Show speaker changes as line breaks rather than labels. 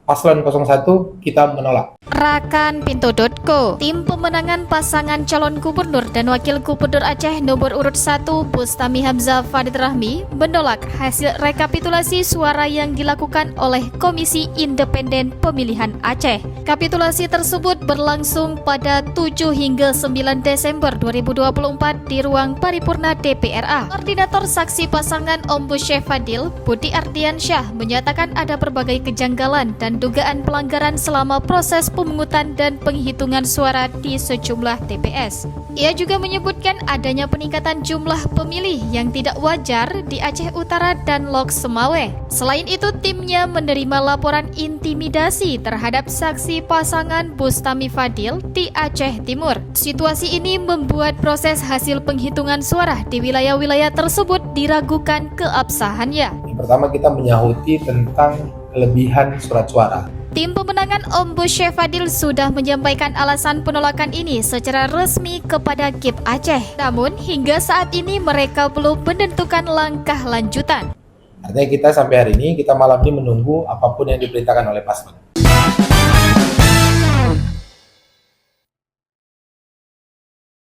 Paslon 01 kita menolak.
Rakan.Pintu.co, tim pemenangan pasangan calon gubernur dan wakil gubernur Aceh nomor urut 1 Bustami Hamzah Fadil Rahmi menolak hasil rekapitulasi suara yang dilakukan oleh Komisi Independen Pemilihan Aceh. Kapitulasi tersebut berlangsung pada 7 hingga 9 Desember 2024 di ruang paripurna DPRA. Koordinator saksi pasangan Ombu Syekh Fadil, Budi Ardiansyah, menyatakan ada berbagai kejanggalan dan dugaan pelanggaran selama proses pemungutan dan penghitungan suara di sejumlah TPS. Ia juga menyebutkan adanya peningkatan jumlah pemilih yang tidak wajar di Aceh Utara dan Lok Semawe. Selain itu, timnya menerima laporan intimidasi terhadap saksi pasangan Bustami Fadil di Aceh Timur. Situasi ini membuat proses hasil penghitungan suara di wilayah-wilayah tersebut diragukan keabsahannya.
Yang pertama, kita menyahuti tentang kelebihan surat suara.
Tim pemenangan Ombu Syekh Fadil sudah menyampaikan alasan penolakan ini secara resmi kepada GIP Aceh. Namun, hingga saat ini mereka belum menentukan langkah lanjutan.
Artinya kita sampai hari ini, kita malam ini menunggu apapun yang diperintahkan oleh paslon.